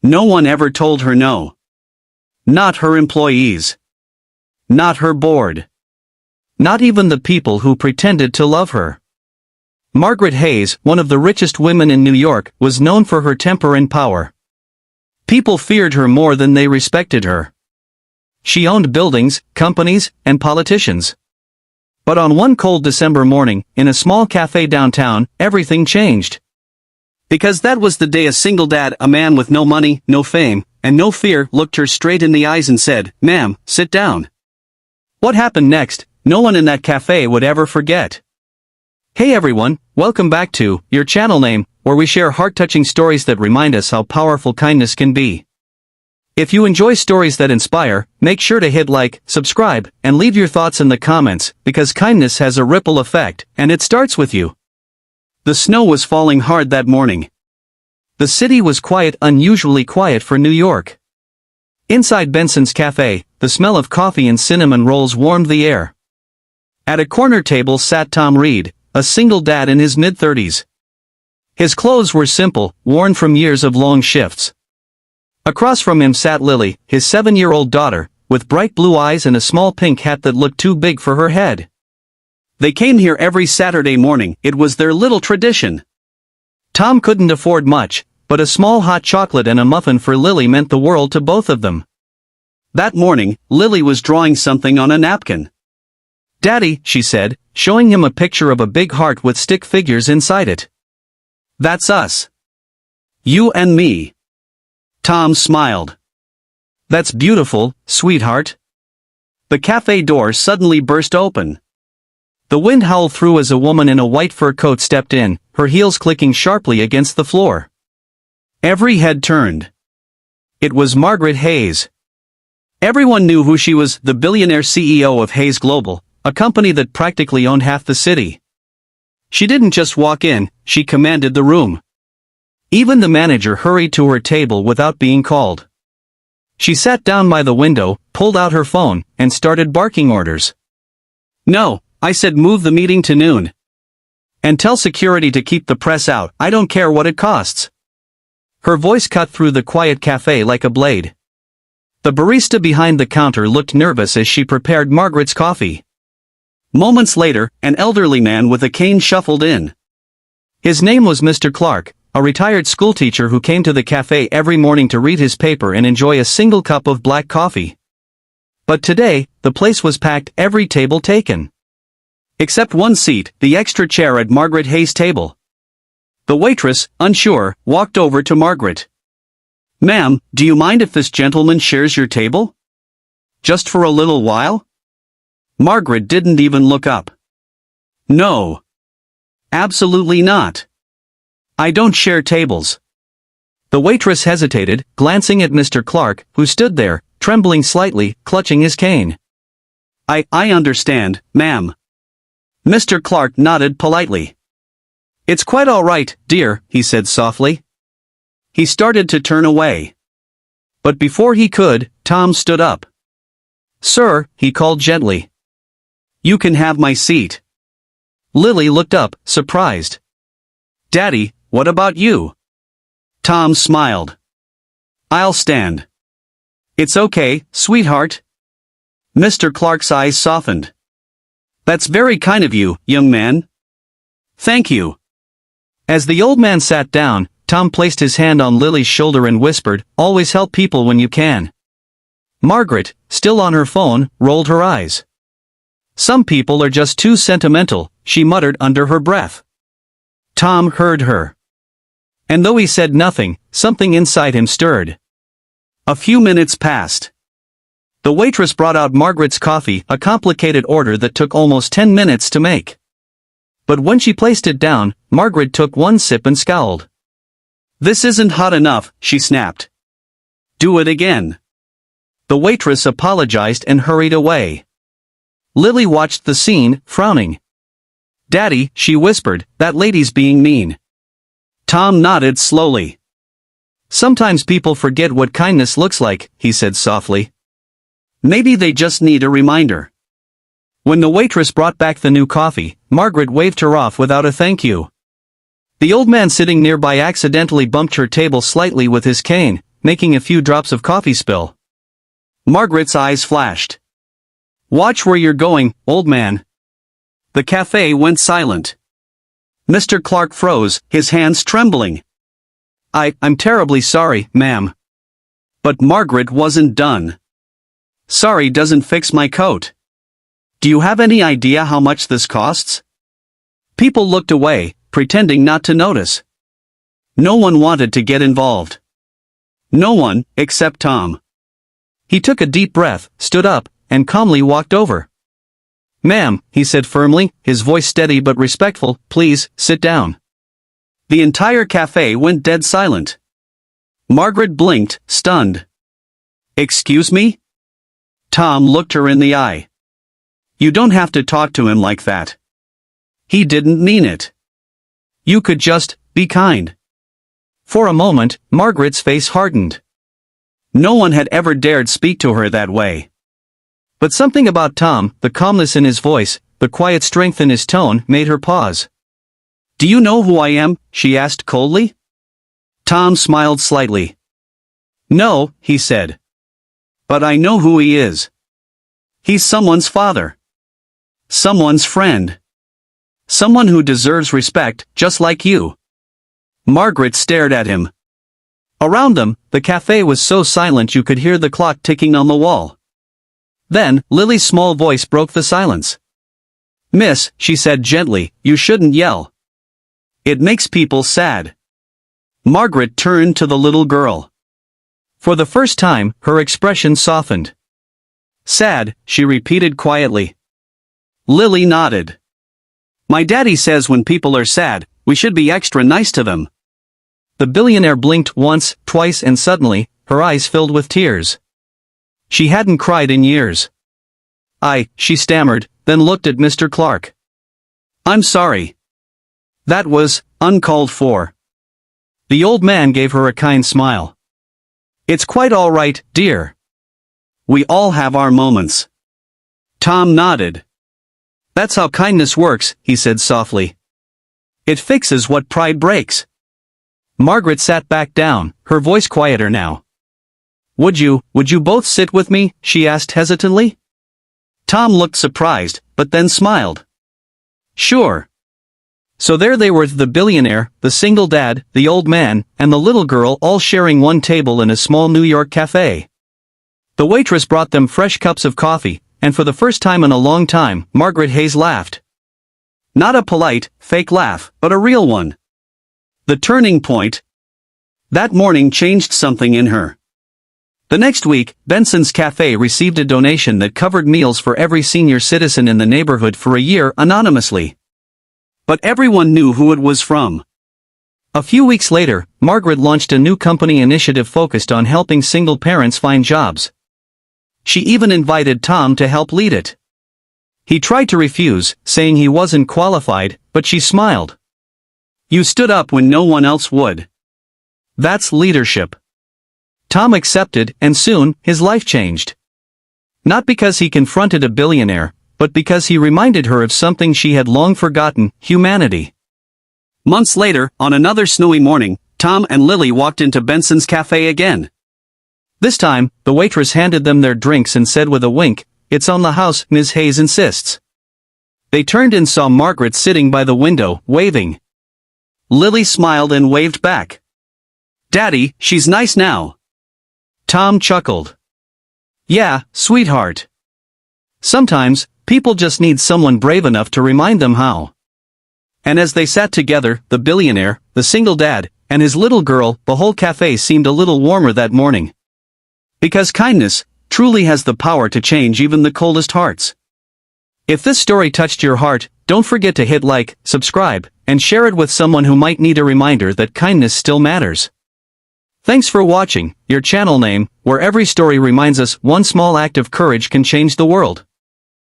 No one ever told her no. Not her employees. Not her board. Not even the people who pretended to love her. Margaret Hayes, one of the richest women in New York, was known for her temper and power. People feared her more than they respected her. She owned buildings, companies, and politicians. But on one cold December morning, in a small cafe downtown, everything changed. Because that was the day a single dad, a man with no money, no fame, and no fear, looked her straight in the eyes and said, "Ma'am, sit down." What happened next, no one in that cafe would ever forget. Hey everyone, welcome back to your channel name, where we share heart-touching stories that remind us how powerful kindness can be. If you enjoy stories that inspire, make sure to hit like, subscribe, and leave your thoughts in the comments, because kindness has a ripple effect, and it starts with you. The snow was falling hard that morning. The city was quiet, unusually quiet for New York. Inside Benson's cafe, the smell of coffee and cinnamon rolls warmed the air. At a corner table sat Tom Reed, a single dad in his mid-30s. His clothes were simple, worn from years of long shifts. Across from him sat Lily, his 7-year-old daughter, with bright blue eyes and a small pink hat that looked too big for her head. They came here every Saturday morning, it was their little tradition. Tom couldn't afford much, but a small hot chocolate and a muffin for Lily meant the world to both of them. That morning, Lily was drawing something on a napkin. "Daddy," she said, showing him a picture of a big heart with stick figures inside it. "That's us. You and me." Tom smiled. "That's beautiful, sweetheart." The cafe door suddenly burst open. The wind howled through as a woman in a white fur coat stepped in, her heels clicking sharply against the floor. Every head turned. It was Margaret Hayes. Everyone knew who she was, the billionaire CEO of Hayes Global, a company that practically owned half the city. She didn't just walk in, she commanded the room. Even the manager hurried to her table without being called. She sat down by the window, pulled out her phone, and started barking orders. "No, I said move the meeting to noon. And tell security to keep the press out, I don't care what it costs." Her voice cut through the quiet cafe like a blade. The barista behind the counter looked nervous as she prepared Margaret's coffee. Moments later, an elderly man with a cane shuffled in. His name was Mr. Clark, a retired schoolteacher who came to the cafe every morning to read his paper and enjoy a single cup of black coffee. But today, the place was packed, every table taken. Except one seat, the extra chair at Margaret Hayes' table. The waitress, unsure, walked over to Margaret. "Ma'am, do you mind if this gentleman shares your table? Just for a little while?" Margaret didn't even look up. "No. Absolutely not. I don't share tables." The waitress hesitated, glancing at Mr. Clark, who stood there, trembling slightly, clutching his cane. I understand, ma'am." Mr. Clark nodded politely. "It's quite all right, dear," he said softly. He started to turn away. But before he could, Tom stood up. "Sir," he called gently. "You can have my seat." Lily looked up, surprised. "Daddy, what about you?" Tom smiled. "I'll stand." "It's okay, sweetheart." Mr. Clark's eyes softened. "That's very kind of you, young man." "Thank you." As the old man sat down, Tom placed his hand on Lily's shoulder and whispered, "Always help people when you can." Margaret, still on her phone, rolled her eyes. "Some people are just too sentimental," she muttered under her breath. Tom heard her. And though he said nothing, something inside him stirred. A few minutes passed. The waitress brought out Margaret's coffee, a complicated order that took almost 10 minutes to make. But when she placed it down, Margaret took one sip and scowled. "This isn't hot enough," she snapped. "Do it again." The waitress apologized and hurried away. Lily watched the scene, frowning. "Daddy," she whispered, "that lady's being mean." Tom nodded slowly. "Sometimes people forget what kindness looks like," he said softly. "Maybe they just need a reminder." When the waitress brought back the new coffee, Margaret waved her off without a thank you. The old man sitting nearby accidentally bumped her table slightly with his cane, making a few drops of coffee spill. Margaret's eyes flashed. "Watch where you're going, old man." The cafe went silent. Mr. Clark froze, his hands trembling. I'm terribly sorry, ma'am." But Margaret wasn't done. "Sorry doesn't fix my coat. Do you have any idea how much this costs?" People looked away, pretending not to notice. No one wanted to get involved. No one, except Tom. He took a deep breath, stood up, and calmly walked over. "Ma'am," he said firmly, his voice steady but respectful, "please, sit down." The entire cafe went dead silent. Margaret blinked, stunned. "Excuse me?" Tom looked her in the eye. "You don't have to talk to him like that. He didn't mean it. You could just be kind." For a moment, Margaret's face hardened. No one had ever dared speak to her that way. But something about Tom, the calmness in his voice, the quiet strength in his tone, made her pause. "Do you know who I am?" she asked coldly. Tom smiled slightly. "No," he said. "But I know who he is. He's someone's father. Someone's friend. Someone who deserves respect, just like you." Margaret stared at him. Around them, the cafe was so silent you could hear the clock ticking on the wall. Then, Lily's small voice broke the silence. "Miss," she said gently, "you shouldn't yell. It makes people sad." Margaret turned to the little girl. For the first time, her expression softened. "Sad," she repeated quietly. Lily nodded. "My daddy says when people are sad, we should be extra nice to them." The billionaire blinked once, twice, and suddenly, her eyes filled with tears. She hadn't cried in years. She stammered, then looked at Mr. Clark. "I'm sorry. That was uncalled for." The old man gave her a kind smile. "It's quite all right, dear. We all have our moments." Tom nodded. "That's how kindness works," he said softly. "It fixes what pride breaks." Margaret sat back down, her voice quieter now. Would you both sit with me?" she asked hesitantly. Tom looked surprised, but then smiled. "Sure." So there they were, the billionaire, the single dad, the old man, and the little girl all sharing one table in a small New York cafe. The waitress brought them fresh cups of coffee, and for the first time in a long time, Margaret Hayes laughed. Not a polite, fake laugh, but a real one. The turning point. That morning changed something in her. The next week, Benson's Cafe received a donation that covered meals for every senior citizen in the neighborhood for a year anonymously. But everyone knew who it was from. A few weeks later, Margaret launched a new company initiative focused on helping single parents find jobs. She even invited Tom to help lead it. He tried to refuse, saying he wasn't qualified, but she smiled. "You stood up when no one else would. That's leadership." Tom accepted, and soon, his life changed. Not because he confronted a billionaire, but because he reminded her of something she had long forgotten: humanity. Months later, on another snowy morning, Tom and Lily walked into Benson's Cafe again. This time, the waitress handed them their drinks and said with a wink, "It's on the house, Ms. Hayes insists." They turned and saw Margaret sitting by the window, waving. Lily smiled and waved back. "Daddy, she's nice now." Tom chuckled. "Yeah, sweetheart. Sometimes, people just need someone brave enough to remind them how." And as they sat together, the billionaire, the single dad, and his little girl, the whole cafe seemed a little warmer that morning. Because kindness truly has the power to change even the coldest hearts. If this story touched your heart, don't forget to hit like, subscribe, and share it with someone who might need a reminder that kindness still matters. Thanks for watching, your channel name, where every story reminds us one small act of courage can change the world.